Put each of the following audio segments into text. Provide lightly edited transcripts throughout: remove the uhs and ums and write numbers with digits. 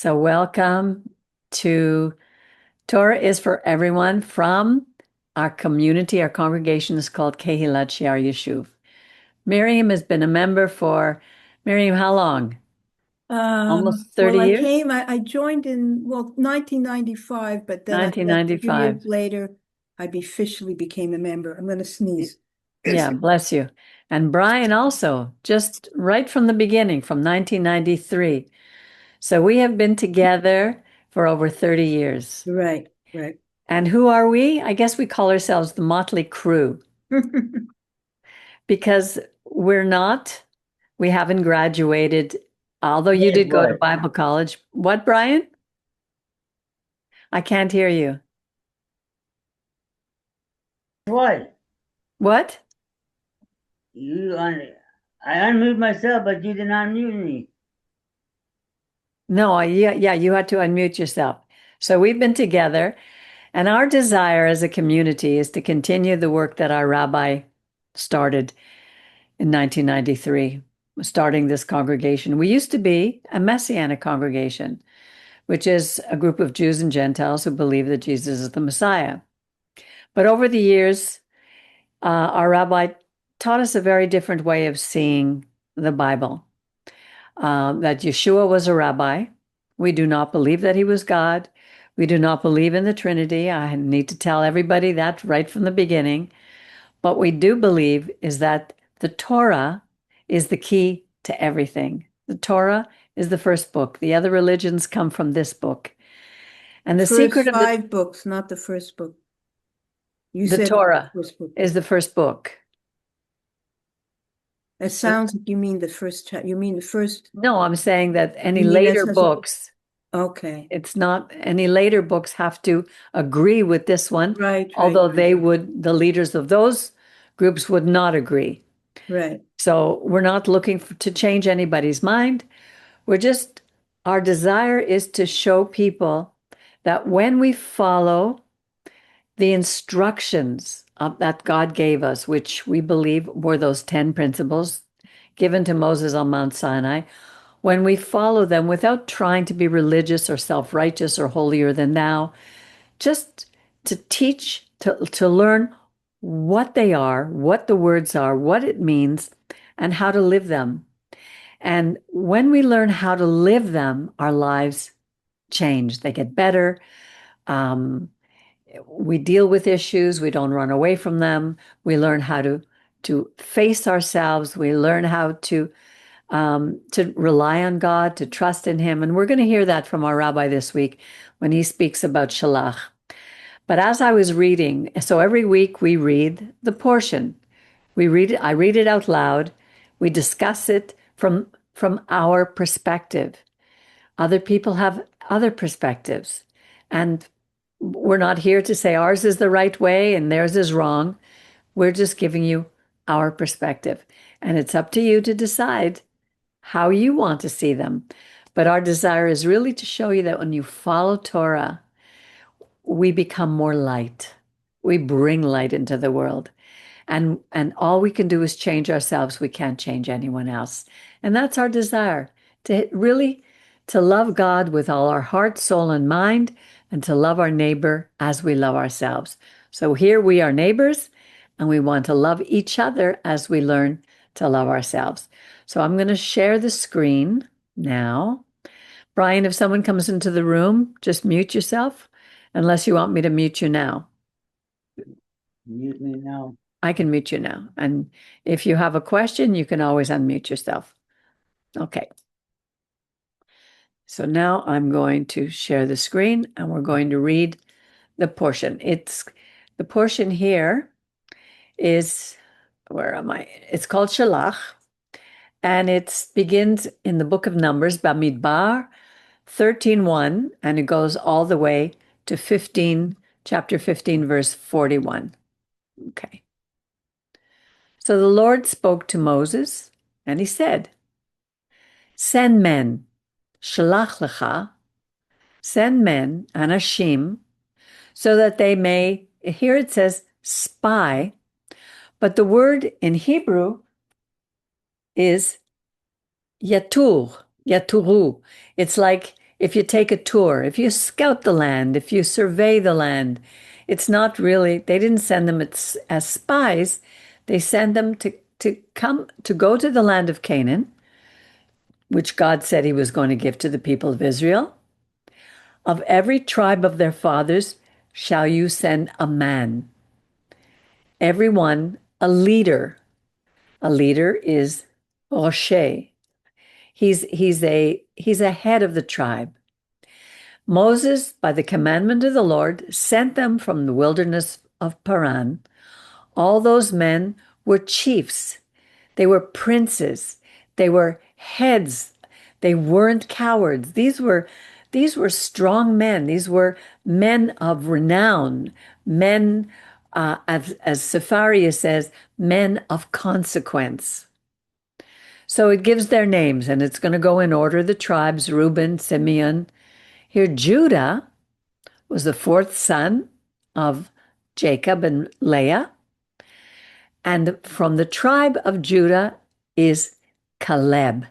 So welcome to Torah is for everyone from our community. Our congregation is called Kehilat Shear Yashuv. Miriam has been a member for, Miriam, how long? Almost Well, 30 years? I joined in, 1995, but then I guess a few years 1995. later, I officially became a member. I'm going to sneeze. Yeah, bless you. And Brian also, just right from the beginning, from 1993. So we have been together for over 30 years. Right, right. And who are we? I guess we call ourselves the Motley Crew because we haven't graduated, although you Yes, did go to what? Bible college. What, Brian? I can't hear you. What? What? You un I unmuted myself, but you did not mute me. No, yeah, you had to unmute yourself. So we've been together, and our desire as a community is to continue the work that our rabbi started in 1993, starting this congregation. We used to be a Messianic congregation, which is a group of Jews and Gentiles who believe that Jesus is the Messiah. But over the years, our rabbi taught us a very different way of seeing the Bible. That Yeshua was a rabbi. We do not believe that he was God. We do not believe in the Trinity. I need to tell everybody that right from the beginning. What we do believe is that the Torah is the key to everything. The Torah is the first book. The other religions come from this book. And the secret First of the, five books, not the first book. You the said Torah the first book. is the first book. It sounds like you mean the first, you mean the first, No, I'm saying that any you mean later that's, books, okay. it's not, any later books have to agree with this one, Right, right, although the leaders of those groups would not agree. right. So we're not looking to change anybody's mind. We're just, our desire is to show people that when we follow the instructions that God gave us, which we believe were those 10 principles given to Moses on Mount Sinai, when we follow them without trying to be religious or self-righteous or holier than thou, just to teach, to learn what they are, what the words are, what it means, and how to live them. And when we learn how to live them, our lives change. They get better. Um, we deal with issues. We don't run away from them. We learn how to face ourselves. We learn how to rely on God, to trust in Him. And we're going to hear that from our rabbi this week when he speaks about Shelach. But as I was reading, so every week we read the portion. We read it, I read it out loud. We discuss it from our perspective. Other people have other perspectives. And we're not here to say ours is the right way and theirs is wrong. We're just giving you our perspective. And it's up to you to decide how you want to see them. But our desire is really to show you that when you follow Torah, we become more light. We bring light into the world. And all we can do is change ourselves. We can't change anyone else. And that's our desire, to really to love God with all our heart, soul, and mind, and to love our neighbor as we love ourselves. So here we are neighbors, and we want to love each other as we learn to love ourselves. So I'm going to share the screen now. Brian, if someone comes into the room, just mute yourself, unless you want me to mute you now. Mute me now. I can mute you now. And if you have a question, you can always unmute yourself. Okay. So now I'm going to share the screen and we're going to read the portion. It's the portion here is, where am I? It's called Shelach, and it begins in the book of Numbers, Bamidbar 13:1, and it goes all the way to chapter 15, verse 41. Okay. So the Lord spoke to Moses, and he said, Send men, shalach lecha, send men, anashim, so that they may, here it says spy, but the word in Hebrew is yatur, yaturu. It's like if you take a tour, if you scout the land, if you survey the land, it's not really, they didn't send them as spies. They send them to go to the land of Canaan, which God said he was going to give to the people of Israel. Of every tribe of their fathers shall you send a man, every one a leader. A leader is Rocher. He's a head of the tribe. Moses, by the commandment of the Lord, sent them from the wilderness of Paran. All those men were chiefs. They were princes. They were heads. They weren't cowards. These were strong men. These were men of renown, men, as Safaria says, men of consequence. So it gives their names, and it's going to go in order: the tribes, Reuben, Simeon. Here, Judah was the fourth son of Jacob and Leah. And from the tribe of Judah is Caleb,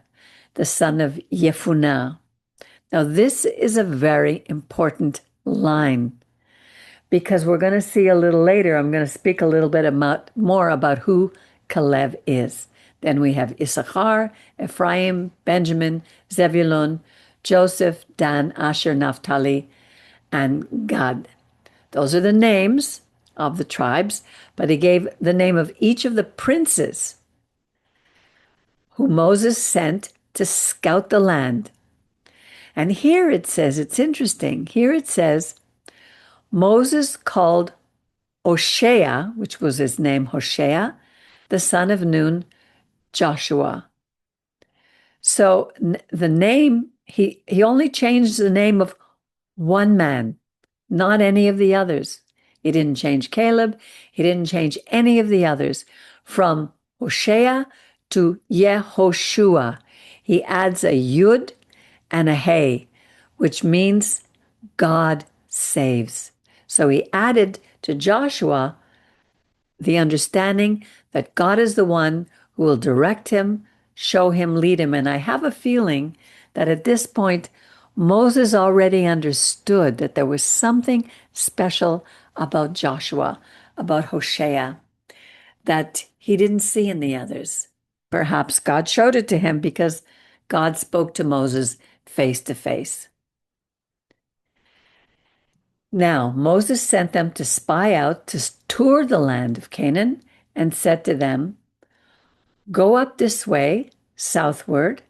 the son of Jephunneh. Now, this is a very important line, because we're going to see a little later, I'm going to speak a little bit more about who Caleb is. Then we have Issachar, Ephraim, Benjamin, Zebulun, Joseph, Dan, Asher, Naphtali, and Gad. Those are the names of the tribes, but he gave the name of each of the princes who Moses sent to scout the land. And here it says, it's interesting, here it says, Moses called Hoshea, which was his name, Hoshea, the son of Nun, Joshua. So the name, he only changed the name of one man, not any of the others. He didn't change Caleb. He didn't change any of the others. From Hoshea to Yehoshua, he adds a Yud and a Hey, which means God saves. So he added to Joshua the understanding that God is the one who will direct him, show him, lead him. And I have a feeling that at this point, Moses already understood that there was something special about Joshua, about Hoshea, that he didn't see in the others. Perhaps God showed it to him because God spoke to Moses face to face. Now, Moses sent them to spy out, to tour the land of Canaan, and said to them, "Go up this way, southward,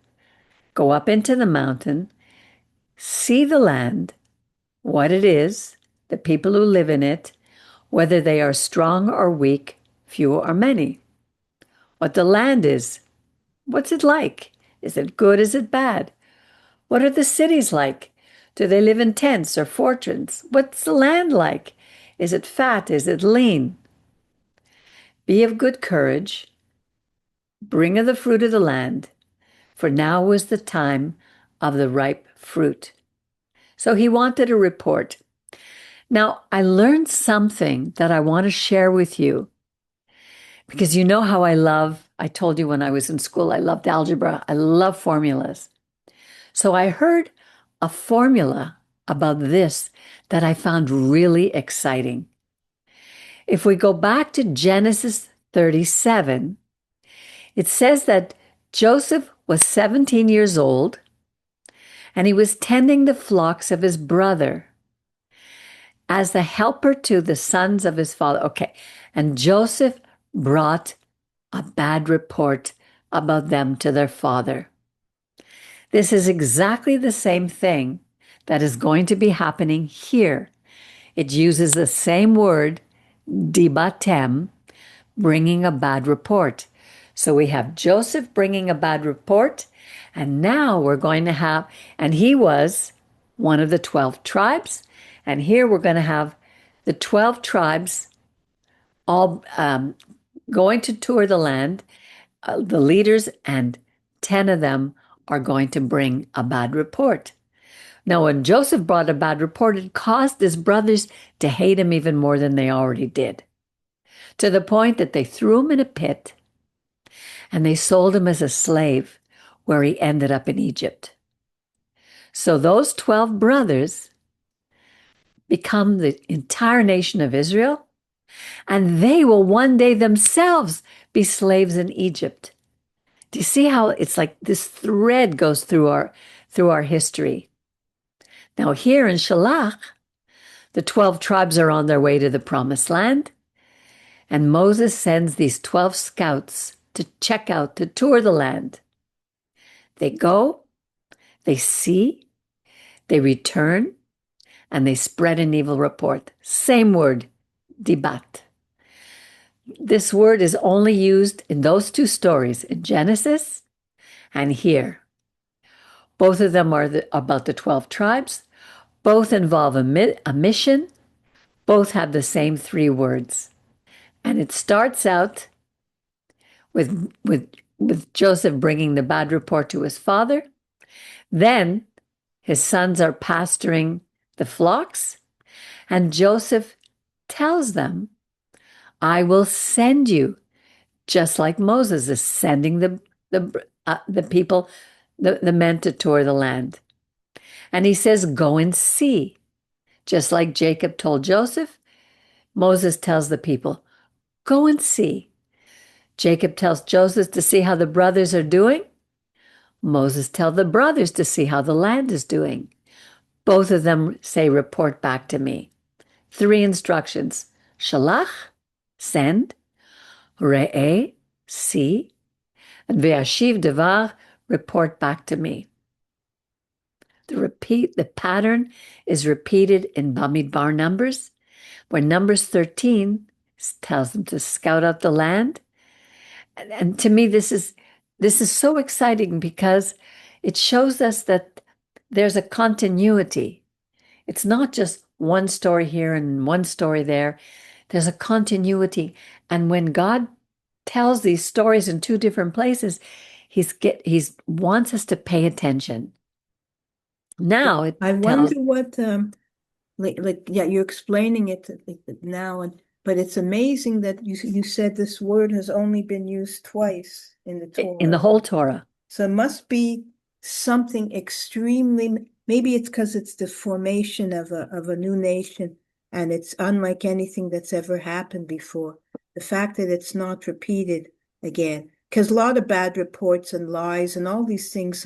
go up into the mountain, see the land, what it is, the people who live in it, whether they are strong or weak, few or many. What the land is, what's it like? Is it good? Is it bad? What are the cities like? Do they live in tents or fortresses? What's the land like? Is it fat? Is it lean? Be of good courage. Bring of the fruit of the land, for now was the time of the ripe fruit." So he wanted a report. Now, I learned something that I want to share with you, because you know how I told you when I was in school, I loved algebra. I love formulas. So I heard a formula about this that I found really exciting. If we go back to Genesis 37, it says that Joseph was 17 years old and he was tending the flocks of his brother as the helper to the sons of his father. Okay, and Joseph brought a bad report about them to their father. This is exactly the same thing that is going to be happening here. It uses the same word, dibatem, bringing a bad report. So we have Joseph bringing a bad report, and now we're going to have, and he was one of the 12 tribes, and here we're going to have the 12 tribes all going to tour the land, the leaders, and 10 of them are going to bring a bad report. Now, when Joseph brought a bad report, it caused his brothers to hate him even more than they already did, to the point that they threw him in a pit and they sold him as a slave, where he ended up in Egypt. So those 12 brothers become the entire nation of Israel, and they will one day themselves be slaves in Egypt. Do you see how it's like this thread goes through our history? Now here in Shelach, the 12 tribes are on their way to the promised land, and Moses sends these 12 scouts to check out, to tour the land. They go, they see, they return, and they spread an evil report. Same word, dibat. This word is only used in those two stories, in Genesis and here. Both of them are about the 12 tribes. Both involve a mission. Both have the same three words. And it starts out with Joseph bringing the bad report to his father. Then his sons are pasturing the flocks, and Joseph tells them, I will send you, just like Moses is sending the people, the men to tour the land. And he says, go and see. Just like Jacob told Joseph, Moses tells the people, go and see. Jacob tells Joseph to see how the brothers are doing. Moses tells the brothers to see how the land is doing. Both of them say, report back to me. Three instructions: Shelach, send; Re'eh, see; and Ve'ashiv devar, report back to me. The pattern is repeated in Bamidbar Numbers, where Numbers 13 tells them to scout out the land. And to me, this is so exciting because it shows us that there's a continuity. It's not just one story here and one story there. There's a continuity. And when God tells these stories in two different places, he wants us to pay attention. Now I wonder what you're explaining it now, but it's amazing that you said this word has only been used twice in the Torah. In the whole Torah. So it must be something extremely, maybe it's because it's the formation of a new nation, and it's unlike anything that's ever happened before. The fact that it's not repeated again, because a lot of bad reports and lies and all these things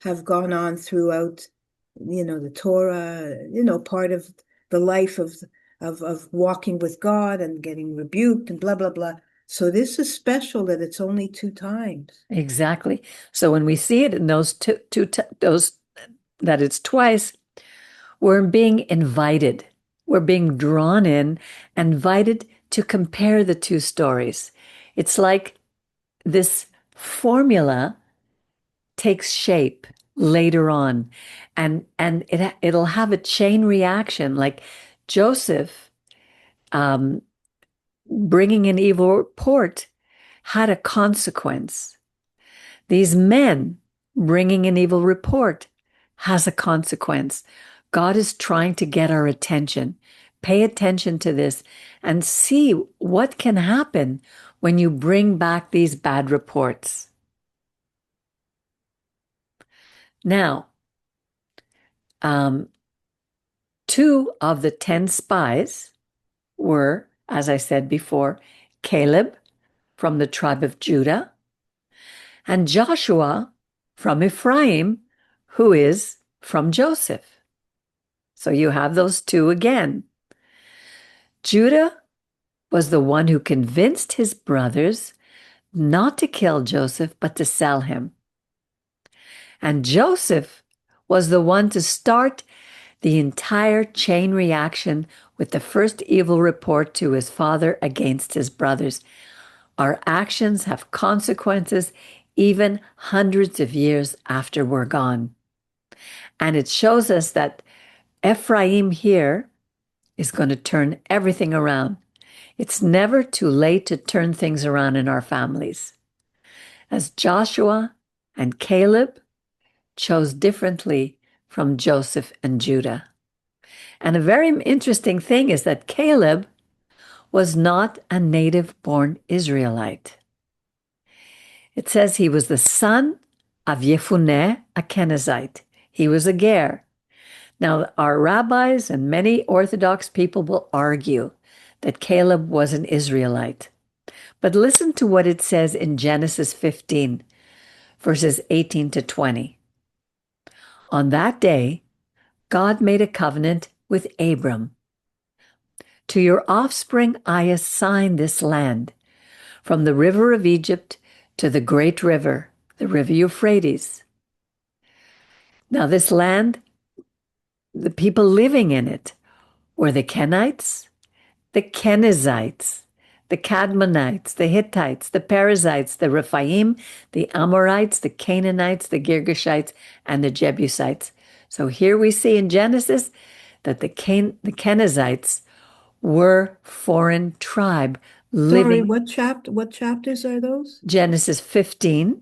have gone on throughout, the Torah, part of the life of walking with God and getting rebuked and blah, blah, blah. So this is special that it's only two times. Exactly. So when we see it in those those that it's twice, we're being invited. We're being drawn in, invited to compare the two stories. It's like this formula takes shape later on, and it'll have a chain reaction, like Joseph bringing an evil report had a consequence. These men bringing an evil report has a consequence. God is trying to get our attention. Pay attention to this and see what can happen when you bring back these bad reports. Now, 2 of the 10 spies were, as I said before, Caleb from the tribe of Judah and Joshua from Ephraim, who is from Joseph. So you have those 2 again. Judah was the one who convinced his brothers not to kill Joseph, but to sell him. And Joseph was the one to start the entire chain reaction with the first evil report to his father against his brothers. Our actions have consequences even hundreds of years after we're gone. And it shows us that Ephraim here is going to turn everything around. It's never too late to turn things around in our families. As Joshua and Caleb chose differently from Joseph and Judah. And a very interesting thing is that Caleb was not a native-born Israelite. It says he was the son of Yefuneh, a Kenizzite. He was a ger. Now, our rabbis and many Orthodox people will argue that Caleb was an Israelite. But listen to what it says in Genesis 15, verses 18 to 20. On that day, God made a covenant with Abram. To your offspring I assign this land, from the river of Egypt to the great river, the river Euphrates. Now, this land, the people living in it were the Kenites, the Kenizzites, the Cadmonites, the Hittites, the Perizzites, the Rephaim, the Amorites, the Canaanites, the Girgashites, and the Jebusites. So here we see in Genesis that the Kenizzites were foreign tribe Sorry, living. what chapters are those? Genesis 15.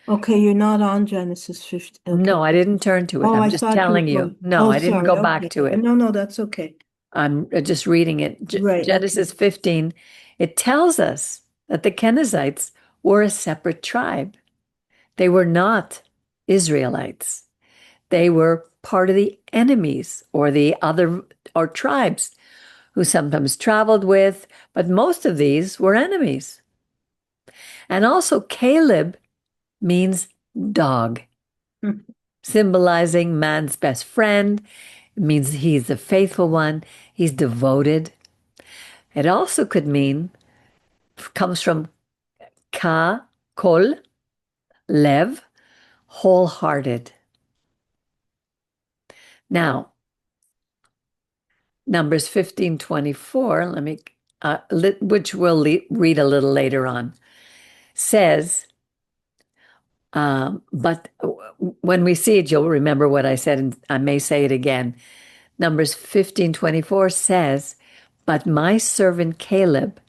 Okay, you're not on Genesis 15. Okay. No, I didn't turn to it. Oh, I'm I just thought telling you you. were. No, Oh, I didn't sorry. go Okay. back to it. No, that's okay. I'm just reading it. Right, Genesis 15. It tells us that the Kenizzites were a separate tribe. They were not Israelites. They were part of the enemies or the other or tribes who sometimes traveled with, but most of these were enemies. And also Caleb means dog, symbolizing man's best friend. It means he's the faithful one, he's devoted. It also could mean, comes from ka, kol, lev, wholehearted. Now, Numbers 15:24, let me, which we'll read a little later on, says, but when we see it, you'll remember what I said, and I may say it again. Numbers 15:24 says, but my servant Caleb,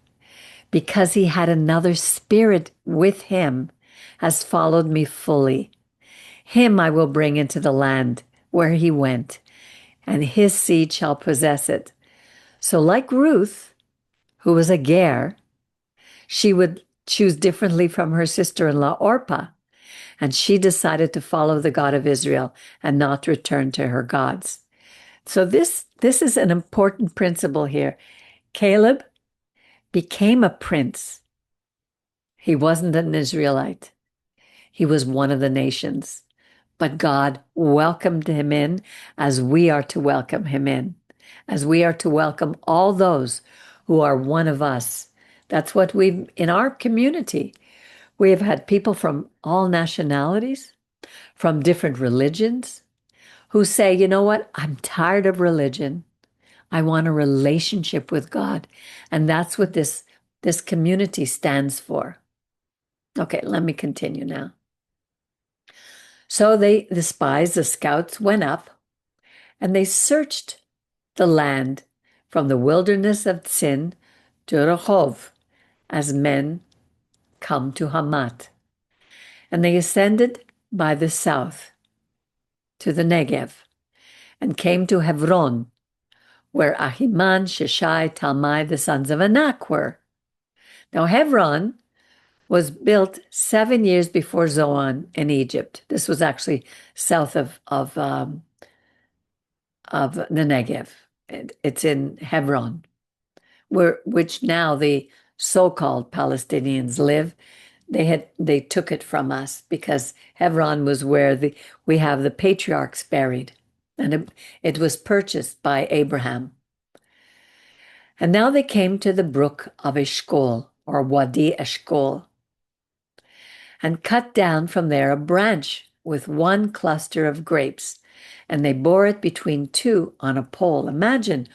because he had another spirit with him, has followed me fully. Him I will bring into the land where he went, and his seed shall possess it. So, like Ruth, who was a ger, she would choose differently from her sister-in-law Orpah, and she decided to follow the God of Israel and not return to her gods. So this is an important principle here. Caleb became a prince. He wasn't an Israelite. He was one of the nations. But God welcomed him in as we are to welcome him in, as we are to welcome all those who are one of us. That's what in our community, we have had people from all nationalities, from different religions, who say, you know what, I'm tired of religion. I want a relationship with God. And that's what this community stands for. Okay, let me continue now. So the spies, the scouts went up and they searched the land from the wilderness of Tzin to Rehov as men come to Hamat. And they ascended by the south to the Negev and came to Hebron, where Ahiman, Sheshai, Talmai, the sons of Anak were. Now Hebron was built 7 years before Zoan in Egypt. This was actually south of the Negev. It's in Hebron, which now the so-called Palestinians live. They took it from us because Hebron was where we have the patriarchs buried, and it was purchased by Abraham. And now they came to the brook of Eshcol, or Wadi Eshcol, and cut down from there a branch with one cluster of grapes, and they bore it between two on a pole. Imagine,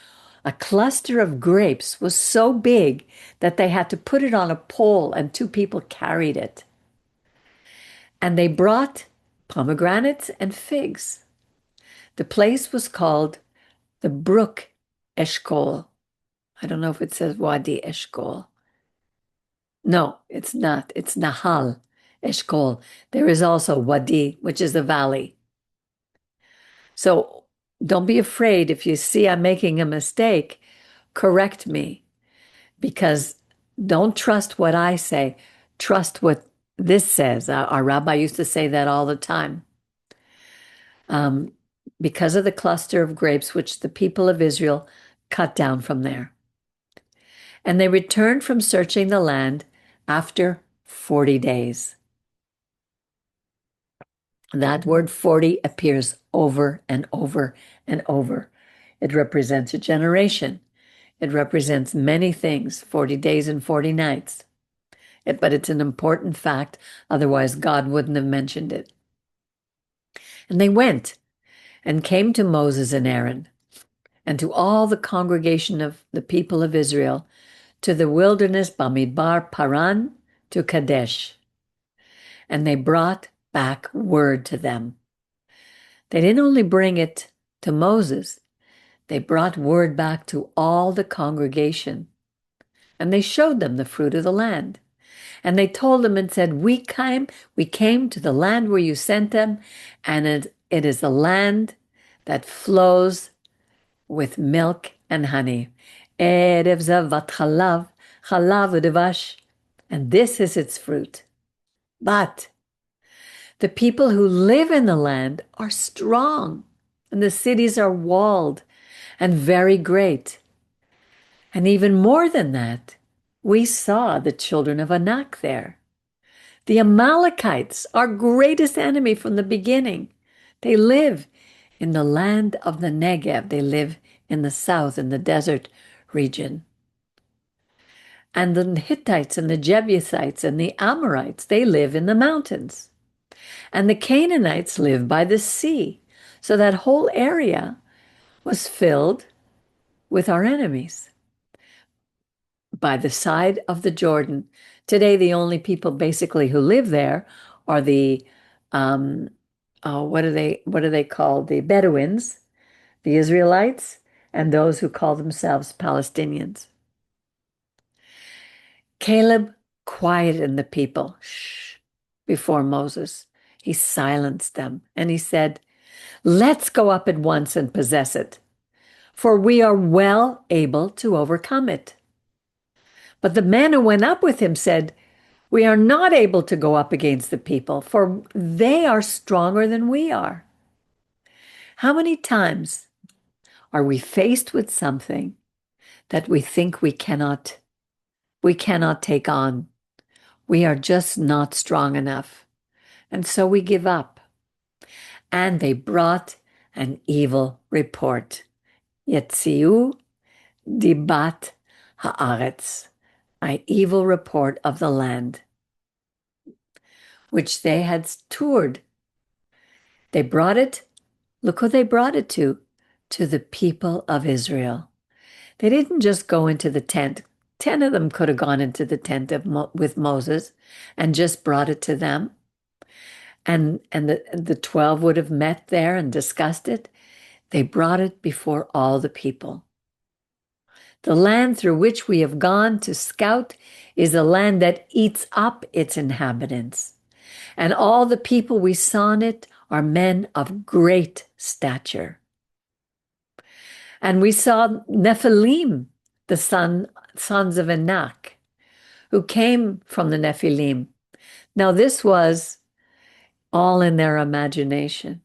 a cluster of grapes was so big that they had to put it on a pole, and two people carried it. And they brought pomegranates and figs. The place was called the brook Eshcol. I don't know if it says Wadi Eshcol. No, it's not. It's Nahal Eshcol. There is also Wadi, which is the valley. So don't be afraid if you see I'm making a mistake, correct me, because don't trust what I say. Trust what this says. Our rabbi used to say that all the time. because of the cluster of grapes which the people of Israel cut down from there. And they returned from searching the land after 40 days. That word 40 appears over and over and over. It represents a generation. It represents many things, 40 days and 40 nights. But it's an important fact, otherwise God wouldn't have mentioned it. And they went and came to Moses and Aaron and to all the congregation of the people of Israel to the wilderness Bamidbar Paran to Kadesh. And they brought back word to them. They didn't only bring it to Moses, they brought word back to all the congregation. And they showed them the fruit of the land. And they told them and said, we came to the land where you sent them, and it is a land that flows with milk and honey. Erev zavat chalav, chalav u'devash. And this is its fruit. But the people who live in the land are strong, and the cities are walled and very great. And even more than that, we saw the children of Anak there. The Amalekites, our greatest enemy from the beginning, they live in the land of the Negev. They live in the south, in the desert region. And the Hittites and the Jebusites and the Amorites, they live in the mountains. And the Canaanites live by the sea. So that whole area was filled with our enemies. By the side of the Jordan. Today, the only people basically who live there are the, what are they called? The Bedouins, the Israelites, and those who call themselves Palestinians. Caleb quieted the people before Moses. He silenced them and he said, let's go up at once and possess it, for we are well able to overcome it. But the men who went up with him said, we are not able to go up against the people, for they are stronger than we are. How many times are we faced with something that we think we cannot take on? We are just not strong enough. And so we give up. And they brought an evil report. Yetziu dibat haaretz, an evil report of the land, which they had toured. They brought it, look who they brought it to the people of Israel. They didn't just go into the tent. 10 of them could have gone into the tent with Moses and just brought it to them. And the 12 would have met there and discussed it. They brought it before all the people. The land through which we have gone to scout is a land that eats up its inhabitants. And all the people we saw in it are men of great stature. And we saw Nephilim, the sons of Anak, who came from the Nephilim. Now this was all in their imagination.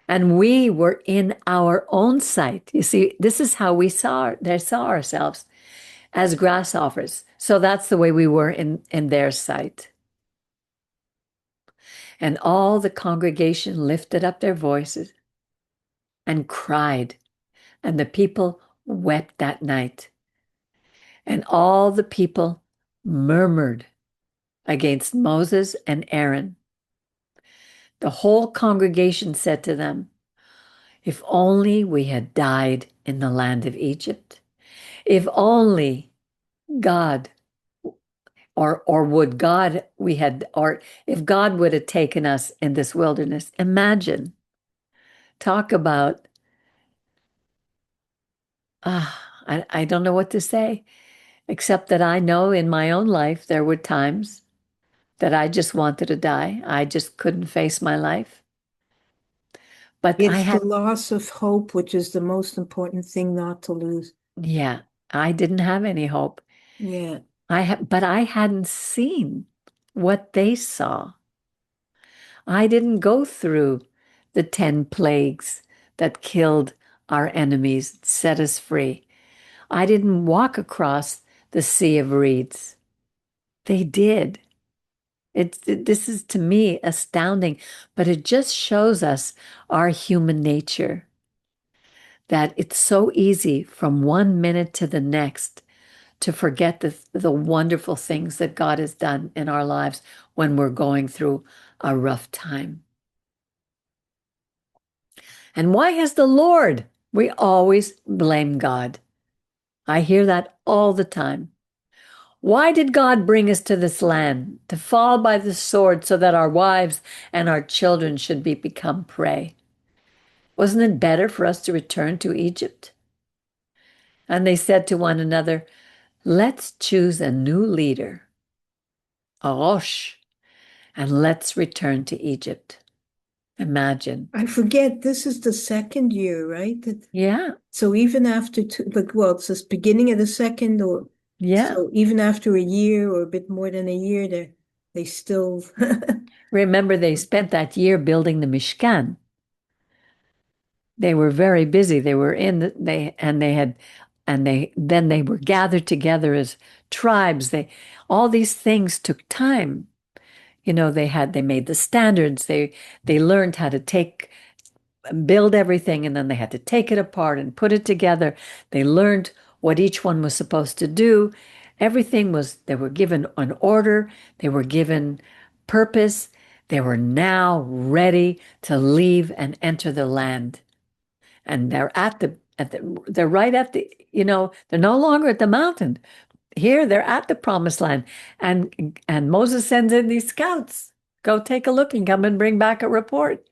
And we were in our own sight. You see, this is how they saw ourselves, as grasshoppers. So that's the way we were in their sight. And all the congregation lifted up their voices and cried. And the people wept that night. And all the people murmured against Moses and Aaron. The whole congregation said to them, if only we had died in the land of Egypt. If only God, or would God, or if God would have taken us in this wilderness. Imagine, talk about, I don't know what to say, except that I know in my own life there were times that I just wanted to die. I just couldn't face my life. But it's the loss of hope, which is the most important thing not to lose. Yeah, I didn't have any hope. Yeah. But I hadn't seen what they saw. I didn't go through the 10 plagues that killed our enemies, set us free. I didn't walk across the sea of reeds. They did. This is to me astounding, but it just shows us our human nature, that it's so easy from one minute to the next to forget the wonderful things that God has done in our lives when we're going through a rough time. And why has the Lord? We always blame God. I hear that all the time. Why did God bring us to this land? To fall by the sword so that our wives and our children should become prey. Wasn't it better for us to return to Egypt? And they said to one another, let's choose a new leader, a Rosh, and let's return to Egypt. Imagine. I forget, this is the second year, right? Yeah. So even after it's the beginning of the second, or Yeah. so even after a year or a bit more than a year, they still. Remember, they spent that year building the Mishkan. They were very busy. They were then they were gathered together as tribes. All these things took time. They made the standards. They learned how to build everything, and then they had to take it apart and put it together. They learned what each one was supposed to do. They were given an order. They were given purpose. They were now ready to leave and enter the land. And they're they're right at they're no longer at the mountain. Here they're at the promised land. And Moses sends in these scouts. Go take a look and come and bring back a report.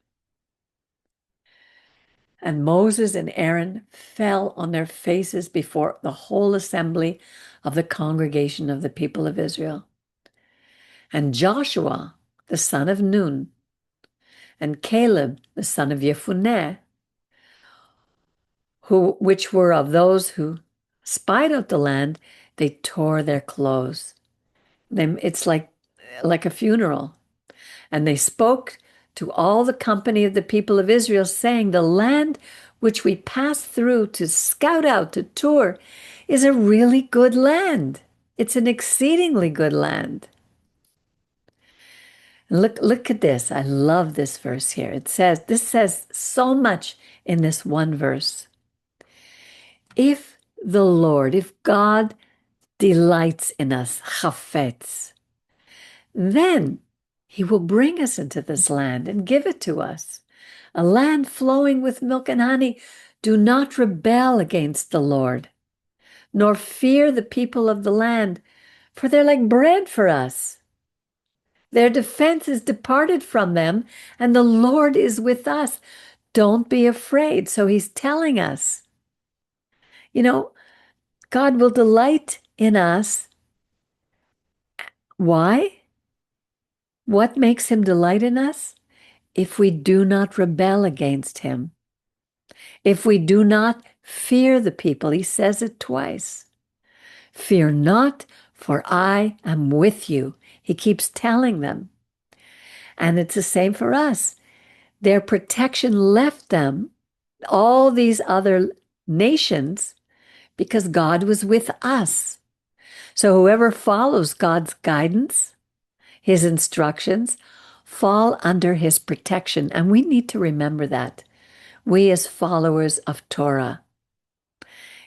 And Moses and Aaron fell on their faces before the whole assembly of the congregation of the people of Israel. And Joshua, the son of Nun, and Caleb, the son of Jephunneh, which were of those who spied out the land, they tore their clothes. It's like a funeral. And they spoke to all the company of the people of Israel, saying, the land which we passed through to scout out, to tour, is a really good land. It's an exceedingly good land. And look at this. I love this verse here. This says so much in this one verse. If God delights in us, chafetz, then he will bring us into this land and give it to us, a land flowing with milk and honey. Do not rebel against the Lord, nor fear the people of the land, for they're like bread for us. Their defense is departed from them, and the Lord is with us. Don't be afraid. So he's telling us, God will delight in us. Why? What makes him delight in us? If we do not rebel against him. If we do not fear the people, he says it twice. Fear not, for I am with you. He keeps telling them. And it's the same for us. Their protection left them, all these other nations, because God was with us. So whoever follows God's guidance, his instructions, fall under his protection. And we need to remember that. We as followers of Torah.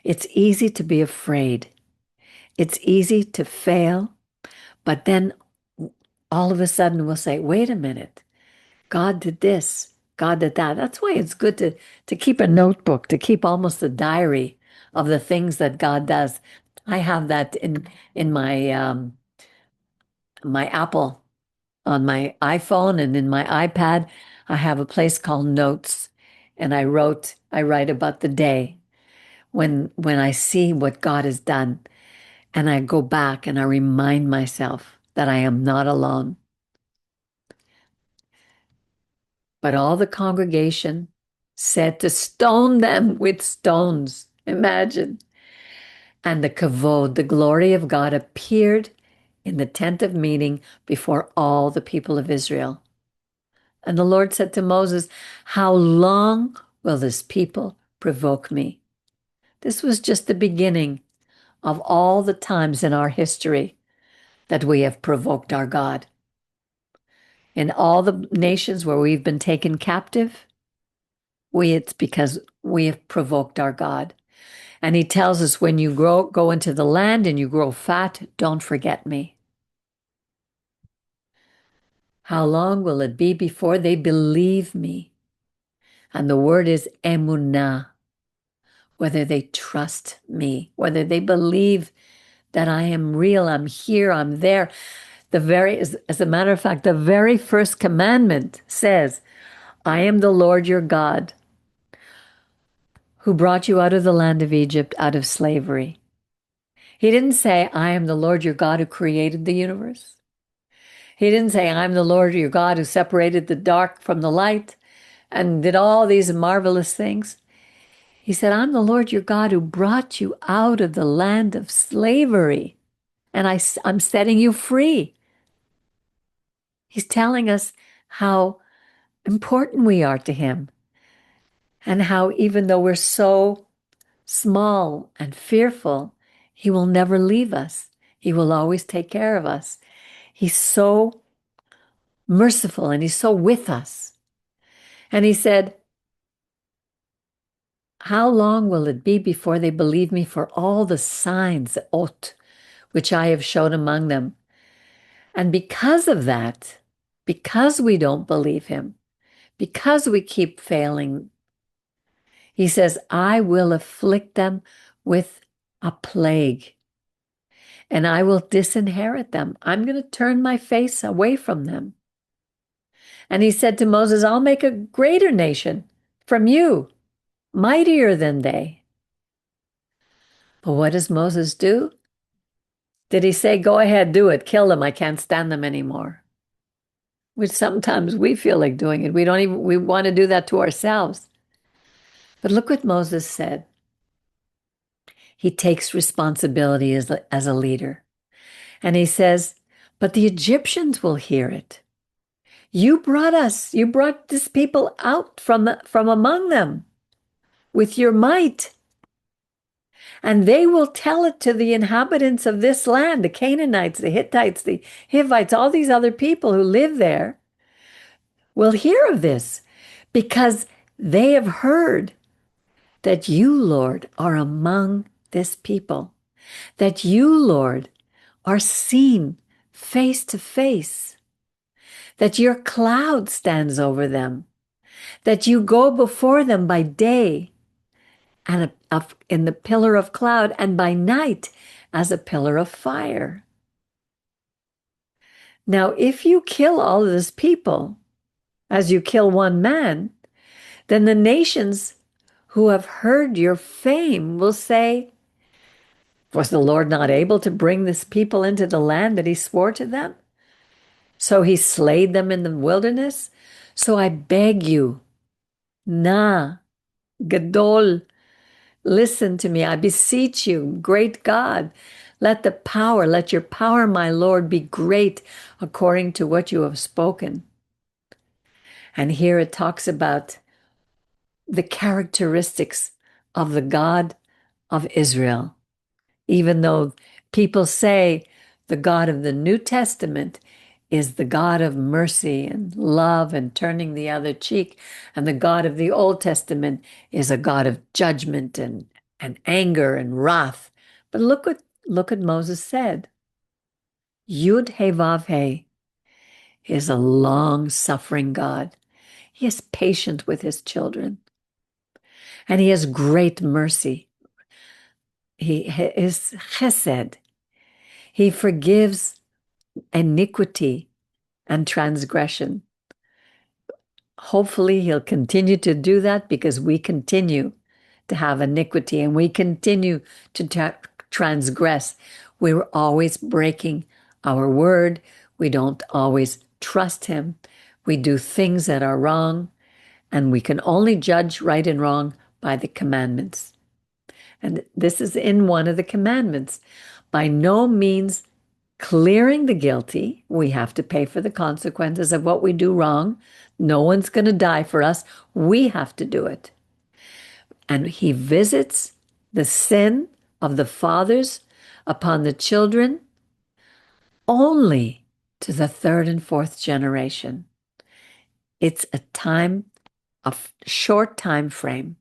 It's easy to be afraid. It's easy to fail. But then all of a sudden we'll say, wait a minute. God did this. God did that. That's why it's good to keep a notebook, to keep almost a diary of the things that God does. I have that in my Apple, on my iPhone, and in my iPad. I have a place called Notes, and I write about the day when I see what God has done, and I go back and I remind myself that I am not alone. But all the congregation said to stone them with stones. Imagine. And the kavod, the glory of God, appeared in the tent of meeting before all the people of Israel. And the Lord said to Moses, how long will this people provoke me? This was just the beginning of all the times in our history that we have provoked our God. In all the nations where we've been taken captive, it's because we have provoked our God. And he tells us, when you go into the land and you grow fat, don't forget me. How long will it be before they believe me? And the word is emunah, whether they trust me, whether they believe that I am real, I'm here, I'm there. As a matter of fact, the very first commandment says, I am the Lord your God, who brought you out of the land of Egypt, out of slavery. He didn't say, I am the Lord your God who created the universe. He didn't say, I'm the Lord your God who separated the dark from the light and did all these marvelous things. He said, I'm the Lord your God who brought you out of the land of slavery, and I'm setting you free. He's telling us how important we are to him, and how even though we're so small and fearful, he will never leave us. He will always take care of us. He's so merciful and he's so with us. And he said, how long will it be before they believe me for all the signs, ot, which I have shown among them? And because of that, because we don't believe him, because we keep failing, he says, I will afflict them with a plague, and I will disinherit them. I'm going to turn my face away from them. And he said to Moses, I'll make a greater nation from you, mightier than they. But what does Moses do? Did he say, go ahead, do it, kill them, I can't stand them anymore? Which sometimes we feel like doing it. We want to do that to ourselves. But look what Moses said. He takes responsibility as a leader. And he says, but the Egyptians will hear it. You brought this people out from among them with your might. And they will tell it to the inhabitants of this land, the Canaanites, the Hittites, the Hivites, all these other people who live there will hear of this, because they have heard that you, Lord, are among this people, that you, Lord, are seen face to face, that your cloud stands over them, that you go before them by day and in the pillar of cloud, and by night as a pillar of fire. Now, if you kill all of this people, as you kill one man, then the nations who have heard your fame will say, was the Lord not able to bring this people into the land that he swore to them? So he slayed them in the wilderness. So I beg you, Na, Gadol, listen to me. I beseech you, great God, let your power, my Lord, be great according to what you have spoken. And here it talks about the characteristics of the God of Israel. Even though people say the God of the New Testament is the God of mercy and love and turning the other cheek, and the God of the Old Testament is a God of judgment and anger and wrath. But look what Moses said. Yud He Vav He is a long-suffering God. He is patient with his children, and he has great mercy. He is chesed. He forgives iniquity and transgression. Hopefully, he'll continue to do that, because we continue to have iniquity and we continue to transgress. We're always breaking our word. We don't always trust him. We do things that are wrong, and we can only judge right and wrong by the commandments. And this is in one of the commandments. By no means clearing the guilty. We have to pay for the consequences of what we do wrong. No one's going to die for us. We have to do it. And he visits the sin of the fathers upon the children only to the third and fourth generation. It's a short time frame.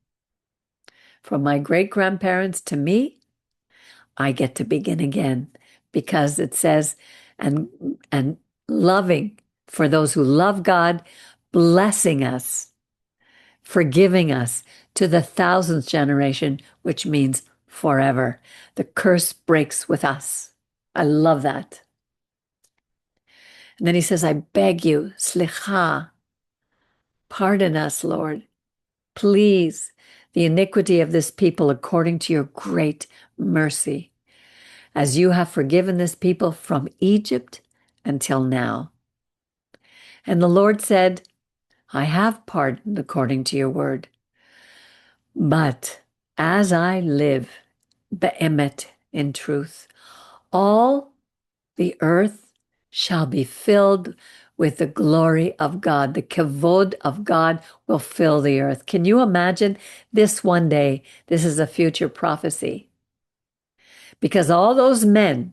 From my great-grandparents to me, I get to begin again, because it says, and loving for those who love God, blessing us, forgiving us to the thousandth generation, which means forever. The curse breaks with us. I love that. And then he says, I beg you, slicha, pardon us, Lord. Please, the iniquity of this people according to your great mercy, as you have forgiven this people from Egypt until now. And the Lord said, I have pardoned according to your word. But as I live, be'emet, in truth, all the earth shall be filled with the glory of God. The kavod of God will fill the earth. Can you imagine this one day? This is a future prophecy. Because all those men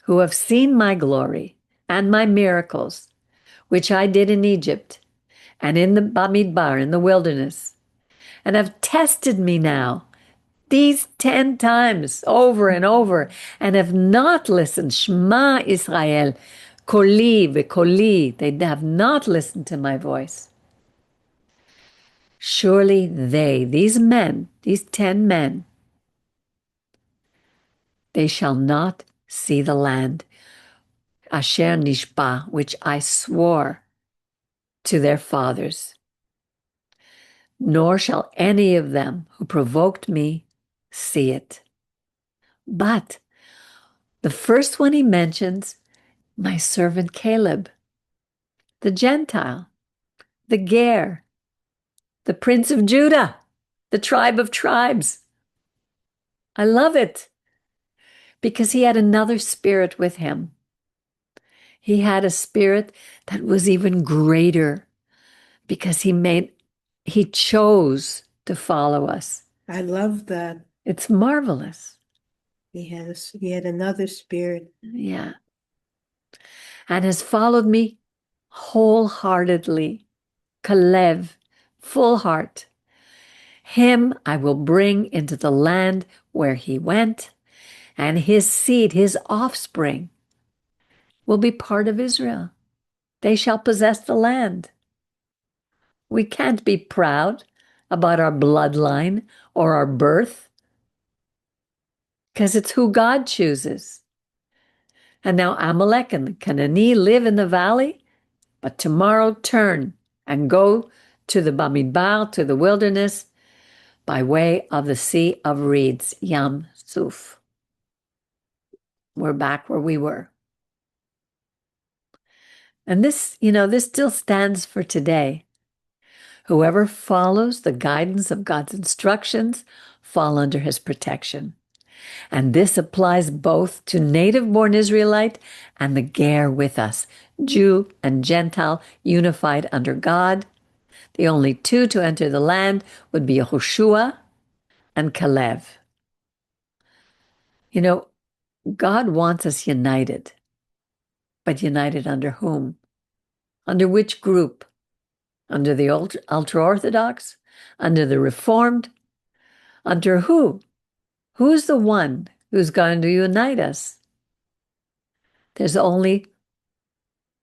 who have seen my glory and my miracles, which I did in Egypt and in the Bamidbar, in the wilderness, and have tested me now these 10 times over and over, and have not listened. Shema Israel, koli v'koli. They have not listened to my voice. Surely these men, these 10 men, they shall not see the land, asher nishba, which I swore to their fathers. Nor shall any of them who provoked me see it. But the first one he mentions, my servant Caleb, the Gentile, the Ger, the Prince of Judah, the tribe of tribes. I love it because he had another spirit with him. He had a spirit that was even greater because he chose to follow us. I love that. It's marvelous. He had another spirit. Yeah. And has followed me wholeheartedly. Kalev, full heart. Him I will bring into the land where he went, and his seed, his offspring, will be part of Israel. They shall possess the land. We can't be proud about our bloodline or our birth, because it's who God chooses. And now Amalek and the Canaanite live in the valley, but tomorrow turn and go to the Bamidbar, to the wilderness, by way of the Sea of Reeds, Yam Suf. We're back where we were. And this still stands for today. Whoever follows the guidance of God's instructions fall under his protection. And this applies both to native-born Israelite and the Ger with us, Jew and Gentile unified under God. The only two to enter the land would be Yehoshua and Caleb. God wants us united. But united under whom? Under which group? Under the ultra-Orthodox? Under the Reformed? Under who? Who's the one who's going to unite us? There's only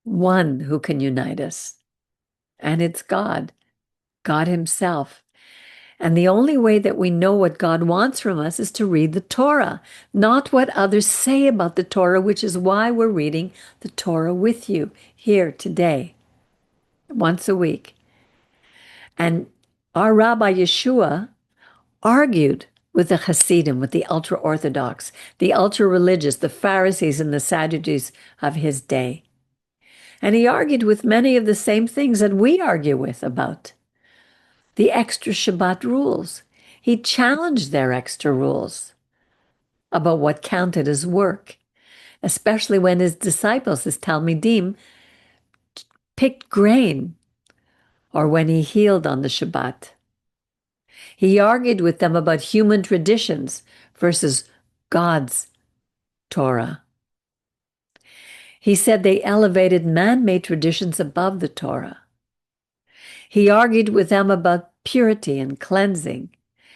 one who can unite us, and it's God himself. And the only way that we know what God wants from us is to read the Torah, not what others say about the Torah, which is why we're reading the Torah with you here today, once a week. And our Rabbi Yeshua argued with the Hasidim, with the ultra-Orthodox, the ultra-religious, the Pharisees and the Sadducees of his day. And he argued with many of the same things that we argue with about. The extra Shabbat rules. He challenged their extra rules about what counted as work. especially when his disciples, his Talmidim, picked grain or when he healed on the Shabbat. He argued with them about human traditions versus God's Torah. He said they elevated man-made traditions above the Torah. He argued with them about purity and cleansing,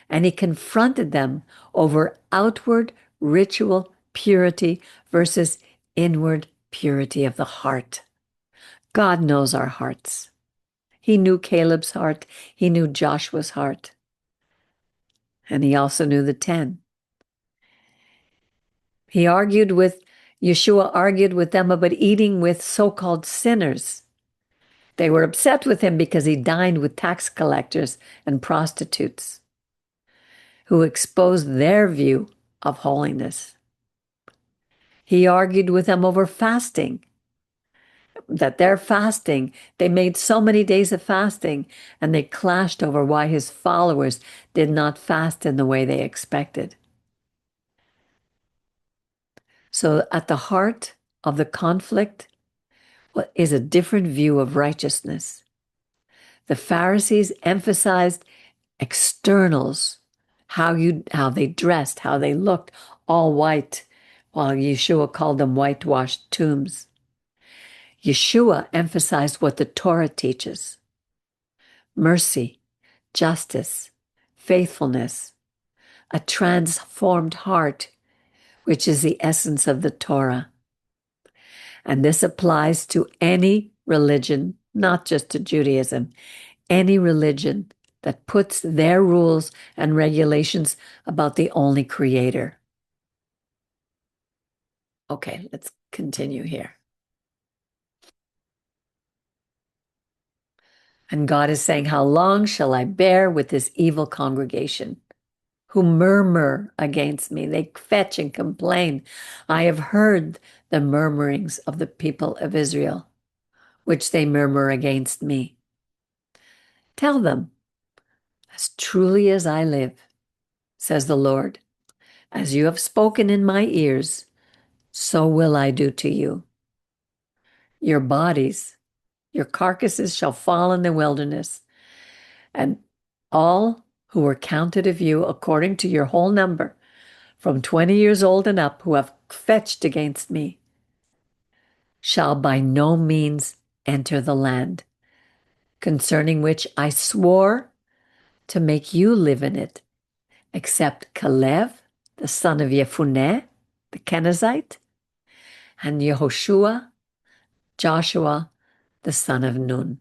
and he confronted them over outward ritual purity versus inward purity of the heart. God knows our hearts. He knew Caleb's heart. He knew Joshua's heart. And he also knew the 10. Yeshua argued with them about eating with so-called sinners. They were upset with him because he dined with tax collectors and prostitutes who exposed their view of holiness. He argued with them over fasting, that their fasting, they made so many days of fasting, and they clashed over why his followers did not fast in the way they expected. So at the heart of the conflict is a different view of righteousness. The Pharisees emphasized externals, how they dressed, how they looked, all white, while Yeshua called them whitewashed tombs. Yeshua emphasized what the Torah teaches: mercy, justice, faithfulness, a transformed heart, which is the essence of the Torah. And this applies to any religion, not just to Judaism, any religion that puts their rules and regulations about the only creator. Okay, let's continue here. And God is saying, how long shall I bear with this evil congregation who murmur against me? They fetch and complain. I have heard the murmurings of the people of Israel, which they murmur against me. Tell them, as truly as I live, says the Lord, as you have spoken in my ears, so will I do to you. Your bodies, your carcasses shall fall in the wilderness, and all who were counted of you according to your whole number, from 20 years old and up, who have fetched against me, shall by no means enter the land, concerning which I swore to make you live in it, except Caleb, the son of Jephunneh, the Kenizzite, and Yehoshua, Joshua, the son of Nun.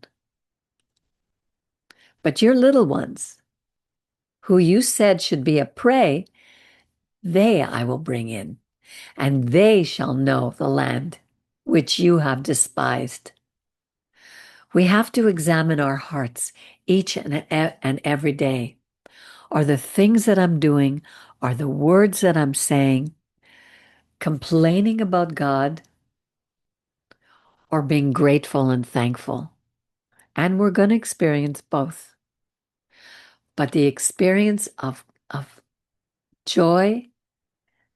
But your little ones, who you said should be a prey, they I will bring in, and they shall know the land which you have despised. We have to examine our hearts each and every day. Are the things that I'm doing, are the words that I'm saying, complaining about God, or being grateful and thankful? And we're going to experience both. But the experience of joy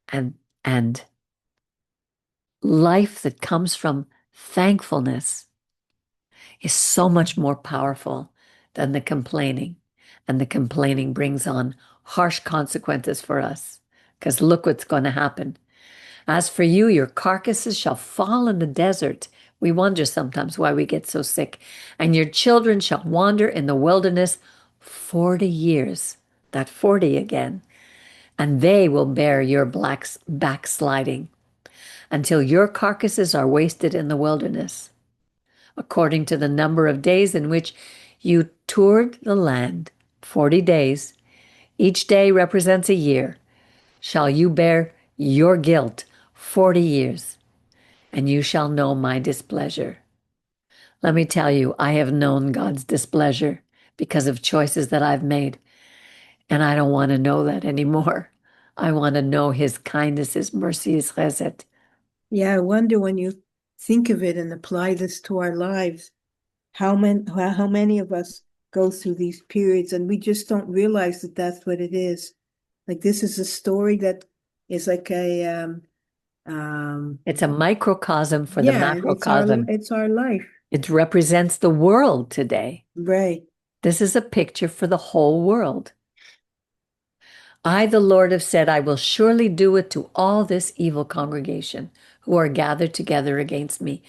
and life that comes from thankfulness is so much more powerful than the complaining. And the complaining brings on harsh consequences for us, because look what's going to happen. As for you, your carcasses shall fall in the desert. We wonder sometimes why we get so sick. And your children shall wander in the wilderness 40 years. That 40 again. And they will bear your backsliding until your carcasses are wasted in the wilderness, according to the number of days in which you toured the land, 40 days. Each day represents a year. Shall you bear your guilt 40 years, and you shall know my displeasure. Let me tell you, I have known God's displeasure because of choices that I've made, and I don't want to know that anymore. I want to know his kindness, his mercy, his chesed. Yeah, I wonder when you think of it and apply this to our lives, how many of us go through these periods and we just don't realize that that's what it is. Like this is a story that is like It's a microcosm for the Yeah, macrocosm. it's our life. It represents the world today. Right. This is a picture for the whole world. I, the Lord, have said, I will surely do it to all this evil congregation who are gathered together against me.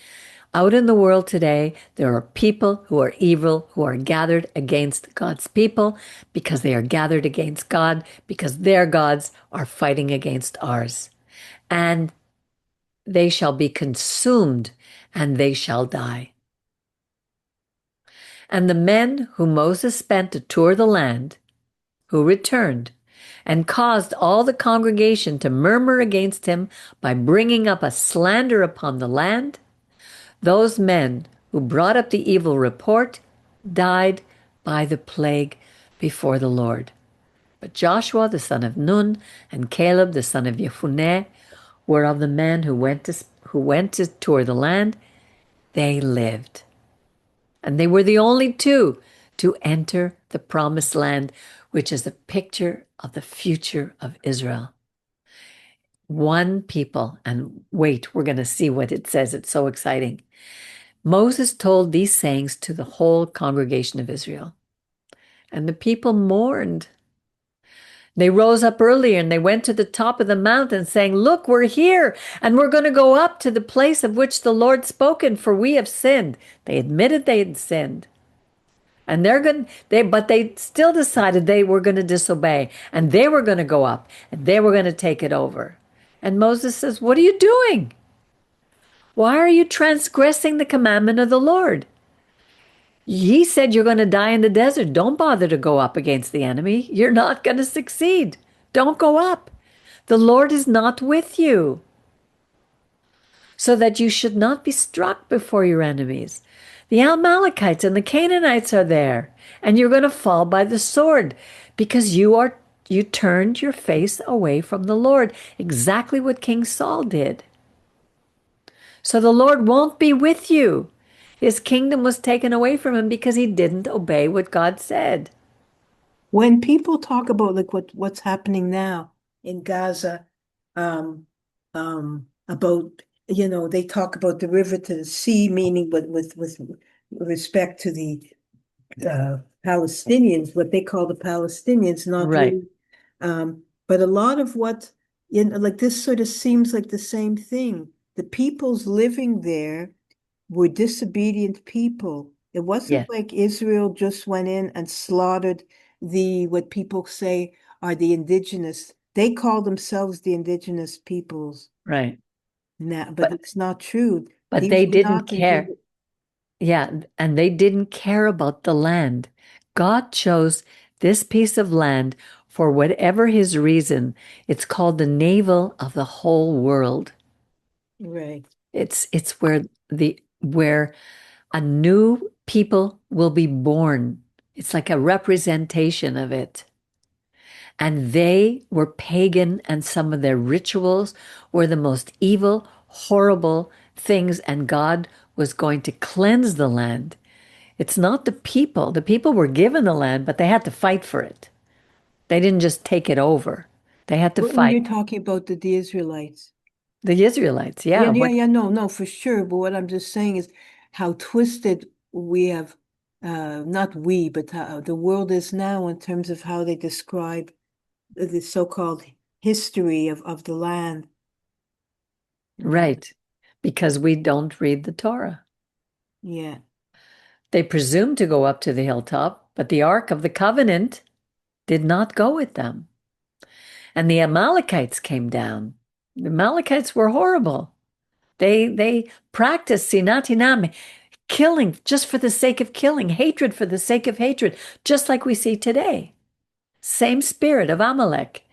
Out in the world today, there are people who are evil, who are gathered against God's people because they are gathered against God, because their gods are fighting against ours. And they shall be consumed and they shall die. And the men whom Moses spent to tour the land, who returned, and caused all the congregation to murmur against him by bringing up a slander upon the land, those men who brought up the evil report died by the plague before the Lord. But Joshua the son of Nun and Caleb the son of Jephunneh were of the men who went to tour the land. They lived. And they were the only two to enter the promised land, which is a picture of the future of Israel. One people, and wait, we're going to see what it says. It's so exciting. Moses told these sayings to the whole congregation of Israel, and the people mourned. They rose up early and they went to the top of the mountain, saying, Look, we're here, and we're going to go up to the place of which the Lord spoken, for we have sinned. They admitted they had sinned. And but they still decided they were going to disobey, and they were going to go up, and they were going to take it over. And Moses says, What are you doing? Why are you transgressing the commandment of the Lord? He said you're going to die in the desert. Don't bother to go up against the enemy. You're not going to succeed. Don't go up. The Lord is not with you, so that you should not be struck before your enemies. The Amalekites and the Canaanites are there, and you're going to fall by the sword because you turned your face away from the Lord, exactly what King Saul did. So the Lord won't be with you. His kingdom was taken away from him because he didn't obey what God said. When people talk about like what's happening now in Gaza, about they talk about the river to the sea, meaning with respect to the Palestinians, what they call the Palestinians, not Right. really. But a lot of what like this sort of seems like the same thing. The peoples living there were disobedient people. It Yeah. wasn't like Israel just went in and slaughtered what people say are the indigenous. They call themselves the indigenous peoples Right. now, but But it's not true. but These they were didn't not care. indigenous. Yeah, and they didn't care about the land. God chose this piece of land for whatever his reason. It's called the navel of the whole world. Right. It's where a new people will be born. It's like a representation of it. And they were pagan, and some of their rituals were the most evil, horrible things, and God was going to cleanse the land. It's not the people. The people were given the land, but they had to fight for it. They didn't just take it over. They had to When fight. you're talking about the Israelites. The Israelites, yeah. No, for sure. But what I'm just saying is how twisted we have, not we, but the world is now in terms of how they describe the so-called history of the land. Right. Because we don't read the Torah. Yeah. They presumed to go up to the hilltop, but the Ark of the Covenant did not go with them. And the Amalekites came down. The Amalekites were horrible. They practiced sinatinam, killing just for the sake of killing, hatred for the sake of hatred, just like we see today. Same spirit of Amalek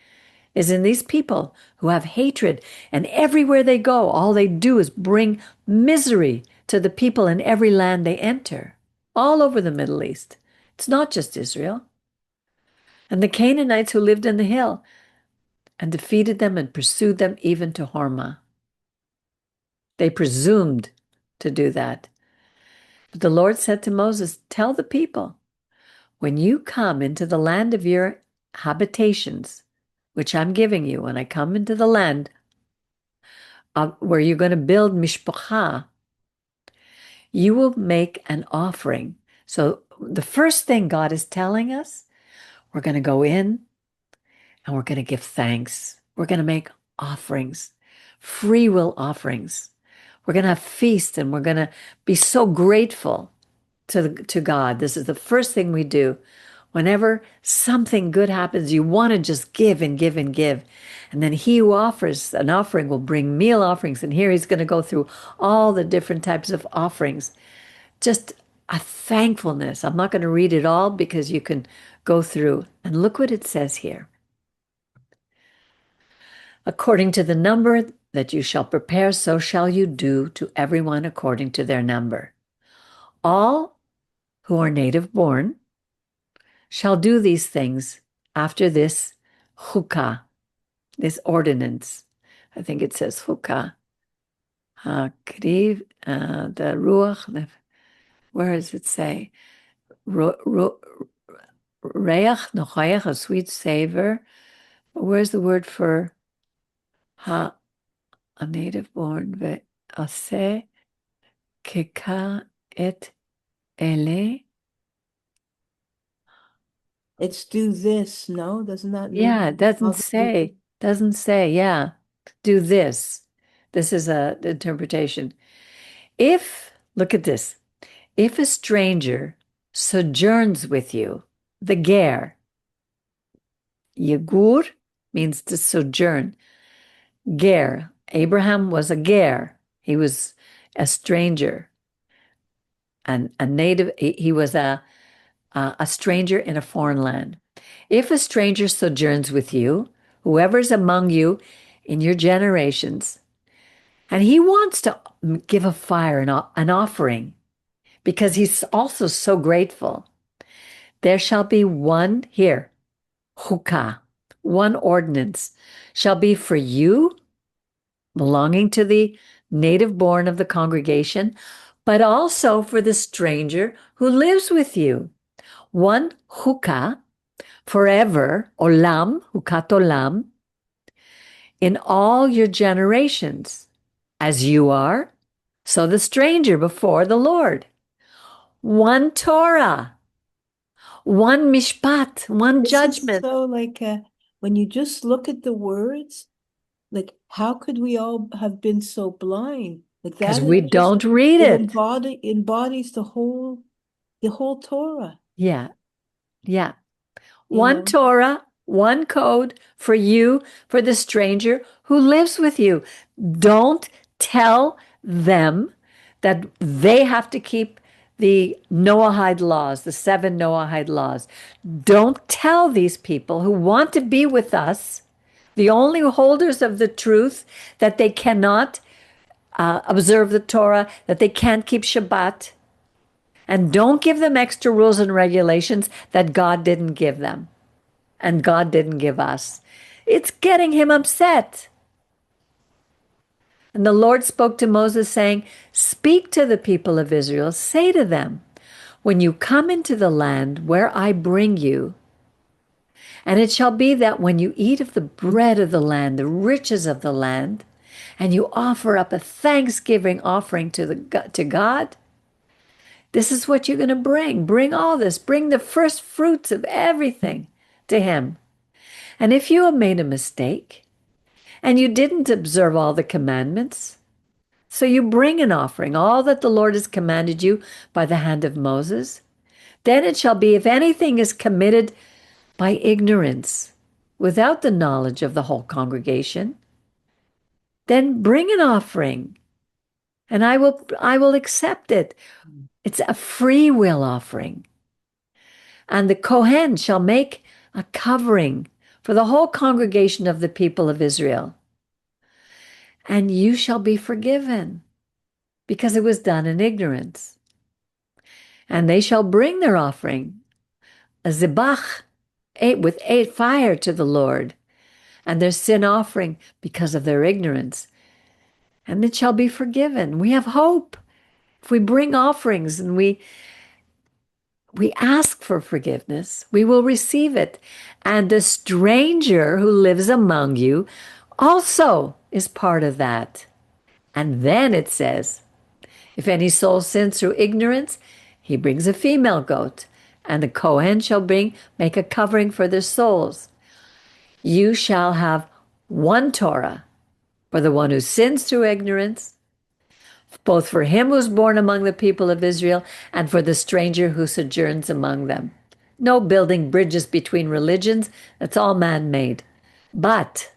is in these people who have hatred, and everywhere they go, all they do is bring misery to the people in every land they enter, all over the Middle East. It's not just Israel. And the Canaanites who lived in the hill and defeated them and pursued them even to Hormah. They presumed to do that. But the Lord said to Moses, Tell the people, when you come into the land of your habitations, which I'm giving you, when I come into the land where you're going to build mishpacha, you will make an offering. So the first thing God is telling us, we're going to go in and we're going to give thanks. We're going to make offerings, free will offerings. We're going to have feasts and we're going to be so grateful to God. This is the first thing we do. Whenever something good happens, you want to just give and give and give. And then he who offers an offering will bring meal offerings. And here he's going to go through all the different types of offerings. Just a thankfulness. I'm not going to read it all because you can go through. And look what it says here. According to the number that you shall prepare, so shall you do to everyone according to their number. All who are native born shall do these things after this chukah, this ordinance. I think it says chukah. Kriv, the ruach, where does it say? Reach nochayach, a sweet savor. Where's the word for a native born? Ve'aseh keka et ele. It's do this, no? Doesn't that mean? Yeah, it doesn't say. Doesn't say, yeah. Do this. This is an interpretation. Look at this. If a stranger sojourns with you, the ger, yegur means to sojourn. Ger, Abraham was a ger. He was a stranger. And a native, he was a stranger in a foreign land. If a stranger sojourns with you, whoever's among you in your generations, and he wants to give a fire, an offering, because he's also so grateful, there shall be one here, chukah, one ordinance, shall be for you, belonging to the native born of the congregation, but also for the stranger who lives with you. One chukah, forever, olam, hukat olam, in all your generations, as you are, so the stranger before the Lord. One Torah, one mishpat, one judgment. So like when you just look at the words, like how could we all have been so blind? Like that Because we don't read it. Embodies the whole Torah. Yeah. One Torah, one code for you, for the stranger who lives with you. Don't tell them that they have to keep the Noahide laws, the 7 Noahide laws. Don't tell these people who want to be with us, the only holders of the truth, that they cannot observe the Torah, that they can't keep Shabbat. And don't give them extra rules and regulations that God didn't give them and God didn't give us. It's getting him upset. And the Lord spoke to Moses saying, speak to the people of Israel, say to them, when you come into the land where I bring you, and it shall be that when you eat of the bread of the land, the riches of the land, and you offer up a thanksgiving offering to God, this is what you're going to bring. Bring all this. Bring the first fruits of everything to him. And if you have made a mistake and you didn't observe all the commandments, so you bring an offering, all that the Lord has commanded you by the hand of Moses, then it shall be, if anything is committed by ignorance, without the knowledge of the whole congregation, then bring an offering, and I will accept it. It's a free will offering. And the Kohen shall make a covering for the whole congregation of the people of Israel. And you shall be forgiven, because it was done in ignorance. And they shall bring their offering, a zibach, with 8 fire to the Lord, and their sin offering because of their ignorance. And it shall be forgiven. We have hope. If we bring offerings and we ask for forgiveness, we will receive it. And the stranger who lives among you also is part of that. And then it says, if any soul sins through ignorance, he brings a female goat, and the Kohen shall make a covering for their souls. You shall have one Torah for the one who sins through ignorance, both for him who is born among the people of Israel and for the stranger who sojourns among them. No building bridges between religions, that's all man-made. But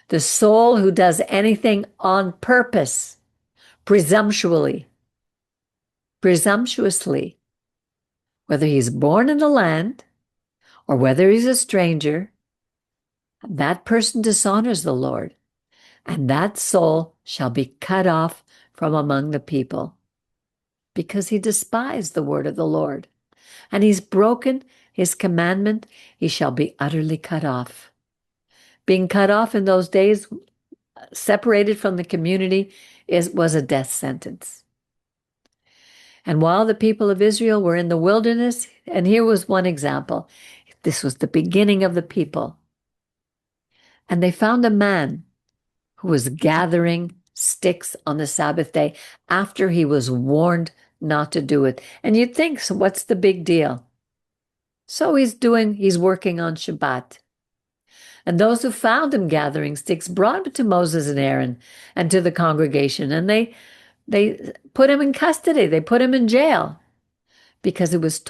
the soul who does anything on purpose, presumptuously, whether he's born in the land or whether he's a stranger, that person dishonors the Lord, and that soul shall be cut off from among the people, because he despised the word of the Lord, and he's broken his commandment. He shall be utterly cut off. Being cut off in those days, separated from the community, was a death sentence. And while the people of Israel were in the wilderness, and here was one example, this was the beginning of the people, and they found a man who was gathering sticks on the Sabbath day after he was warned not to do it. And you'd think, so what's the big deal? So he's working on Shabbat. And those who found him gathering sticks brought him to Moses and Aaron and to the congregation, and they put him in custody. They put him in jail because it was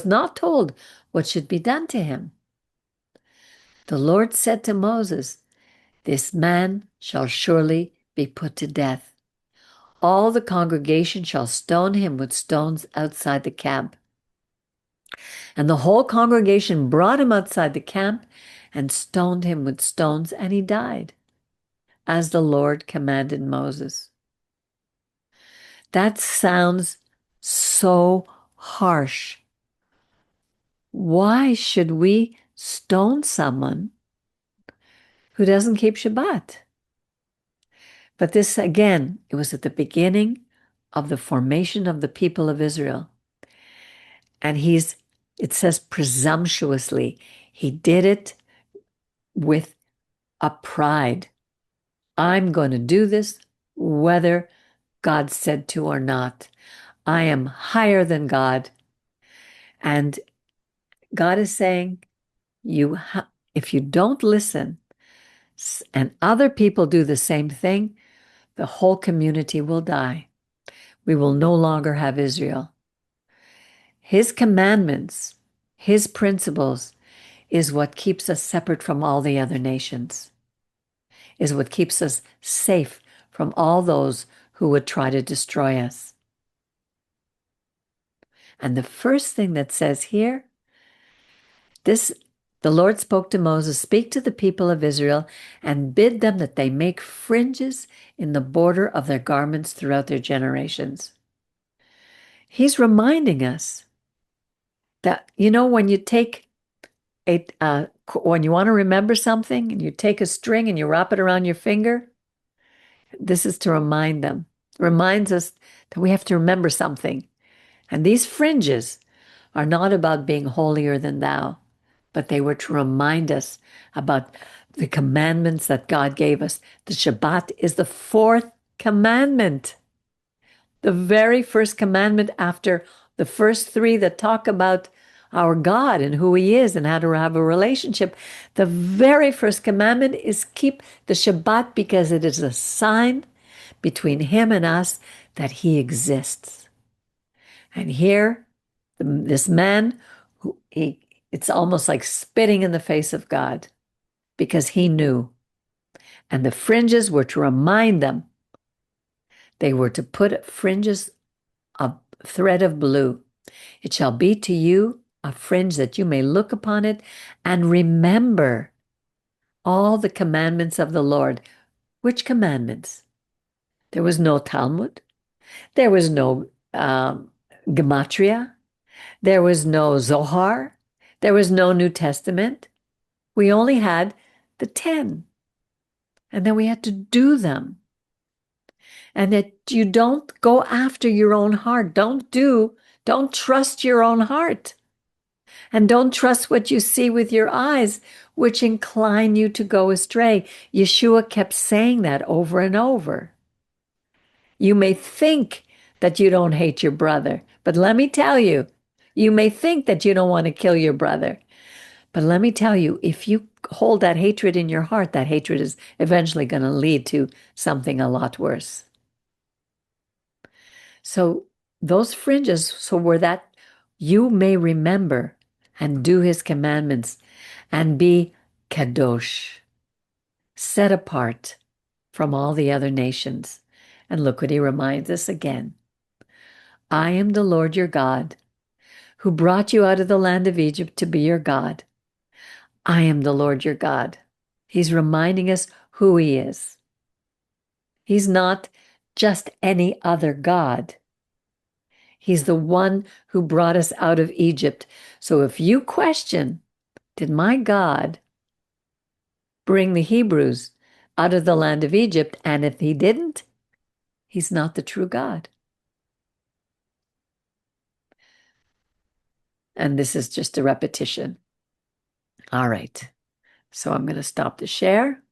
not told what should be done to him. The Lord said to Moses, this man shall surely be put to death. All the congregation shall stone him with stones outside the camp. And the whole congregation brought him outside the camp and stoned him with stones, and he died, as the Lord commanded Moses. That sounds so harsh. Why should we stone someone who doesn't keep Shabbat? But this, again, it was at the beginning of the formation of the people of Israel. And it says presumptuously, he did it with a pride. I'm going to do this whether God said to or not. I am higher than God. And God is saying, if you don't listen and other people do the same thing, the whole community will die. We will no longer have Israel. His commandments, his principles, is what keeps us separate from all the other nations, is what keeps us safe from all those who would try to destroy us. And the first thing that says here, the Lord spoke to Moses, speak to the people of Israel and bid them that they make fringes in the border of their garments throughout their generations. He's reminding us that, when you take when you want to remember something and you take a string and you wrap it around your finger, this is to reminds us that we have to remember something. And these fringes are not about being holier than thou, but they were to remind us about the commandments that God gave us. The Shabbat is the fourth commandment. The very first commandment after the first three that talk about our God and who he is and how to have a relationship. The very first commandment is keep the Shabbat because it is a sign between him and us that he exists. And here, this man, it's almost like spitting in the face of God because he knew. And the fringes were to remind them. They were to put fringes of thread of blue. It shall be to you a fringe that you may look upon it and remember all the commandments of the Lord. Which commandments? There was no Talmud. There was no Gematria. There was no Zohar. There was no New Testament. We only had the 10. And then we had to do them. And that you don't go after your own heart. Don't trust your own heart. And don't trust what you see with your eyes, which incline you to go astray. Yeshua kept saying that over and over. You may think that you don't hate your brother, but let me tell you, you may think that you don't want to kill your brother. But let me tell you, if you hold that hatred in your heart, that hatred is eventually going to lead to something a lot worse. So those fringes, so were that you may remember and do his commandments and be kadosh, set apart from all the other nations. And look what he reminds us again. I am the Lord your God, who brought you out of the land of Egypt to be your God. I am the Lord your God. He's reminding us who he is. He's not just any other God. He's the one who brought us out of Egypt. So if you question, did my God bring the Hebrews out of the land of Egypt? And if he didn't, he's not the true God. And this is just a repetition. All right. So I'm going to stop the share.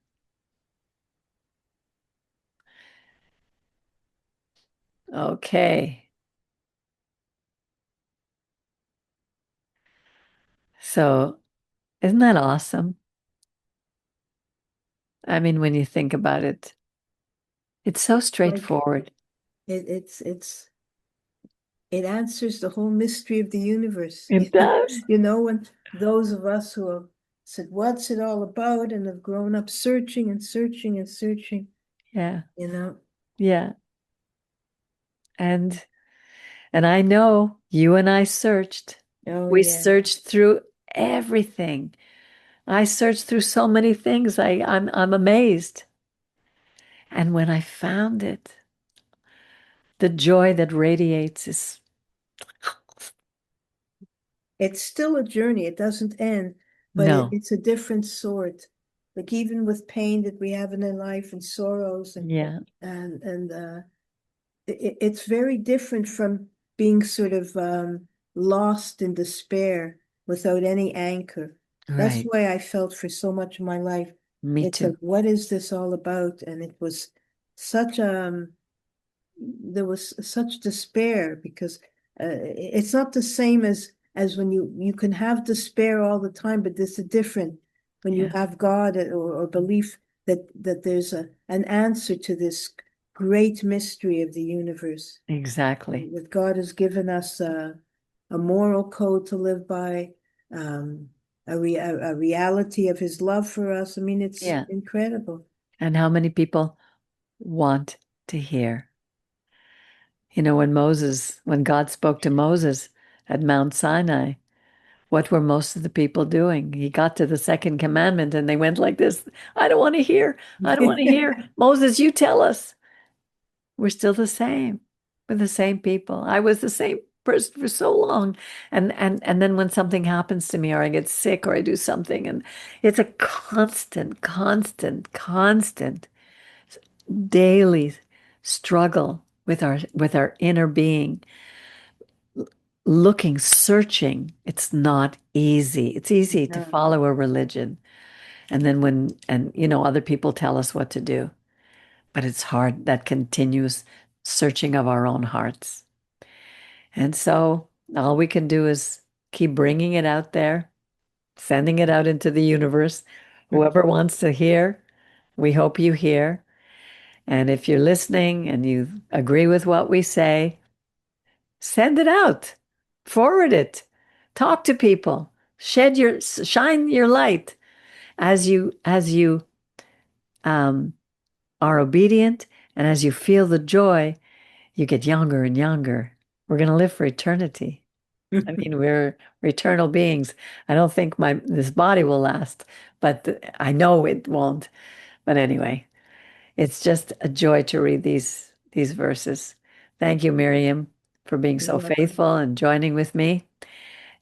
Okay. So isn't that awesome? I mean, when you think about it, it's so straightforward. It answers the whole mystery of the universe. It does. You know, when those of us who have said, what's it all about? And have grown up searching and searching and searching. Yeah. You know? Yeah. And I know you and I searched. Oh, We yeah. searched through everything. I searched through so many things. I'm amazed. And when I found it, the joy that radiates is It's still a journey. It doesn't end, but no. it's a different sort. Like even with pain that we have in our life and sorrows Yeah. and it's very different from being sort of lost in despair without any anchor. That's Right. the way I felt for so much of my life. Me It's too. like, what is this all about? And it was such there was such despair because it's not the same as when you can have despair all the time, but there's a different when you Yeah. have God or belief that there's an answer to this great mystery of the universe. Exactly. That God has given us a moral code to live by, a reality of His love for us. I mean, it's Yeah. incredible. And how many people want to hear? You know, when God spoke to Moses at Mount Sinai, what were most of the people doing? He got to the second commandment and they went like this. I don't want to hear. I don't want to hear. Moses, you tell us. We're still the same. We're the same people. I was the same person for so long. And then when something happens to me or I get sick or I do something, and it's a constant daily struggle with our inner being, looking, searching. It's not easy. It's easy to No. follow a religion. And then other people tell us what to do. But it's hard, that continuous searching of our own hearts. And so all we can do is keep bringing it out there, sending it out into the universe. Whoever wants to hear, we hope you hear. And if you're listening and you agree with what we say, send it out, forward it, talk to people, shine your light as you are obedient, and as you feel the joy, you get younger and younger. We're going to live for eternity. I mean, we're eternal beings. I don't think this body will last, but I know it won't. But anyway, it's just a joy to read these verses. Thank you, Miriam, for being You're so welcome. faithful and joining with me.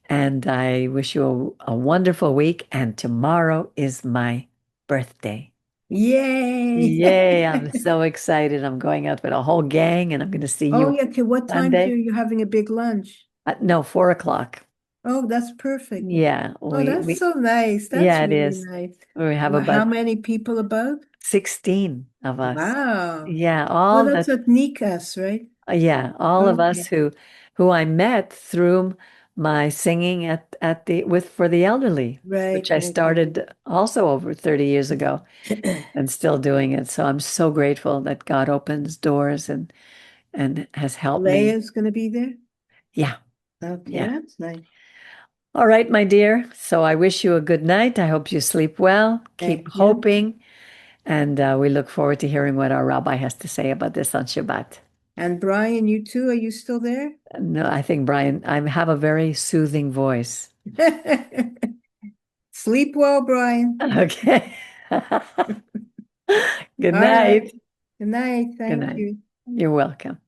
And I wish you a wonderful week. And tomorrow is my birthday. Yay! Yay, I'm so excited. I'm going out with a whole gang and I'm going to see Oh you yeah, okay. What time are Sunday. you having a big lunch? No, 4 o'clock. Oh, that's perfect. Yeah, Oh, that's so nice. That's yeah, it really is. nice. We have Well, how about many people about? 16 of us. Wow. Yeah, Oh, all that's the what Nikas, right? yeah, all of us Okay. who I met through my singing at the with for the elderly, Right, which I right, right. started also over 30 years ago and still doing it. So I'm so grateful that God opens doors and has helped me. Leia's going to be there? Yeah, Okay, yeah. that's nice. All right, my dear. So I wish you a good night. I hope you sleep well. Keep Thank you. hoping. And we look forward to hearing what our rabbi has to say about this on Shabbat. And Brian, you too, are you still there? No, I think, Brian, I have a very soothing voice. Sleep well, Brian. Okay. Good All right. night. Good night. Good Thank night. you. You're welcome.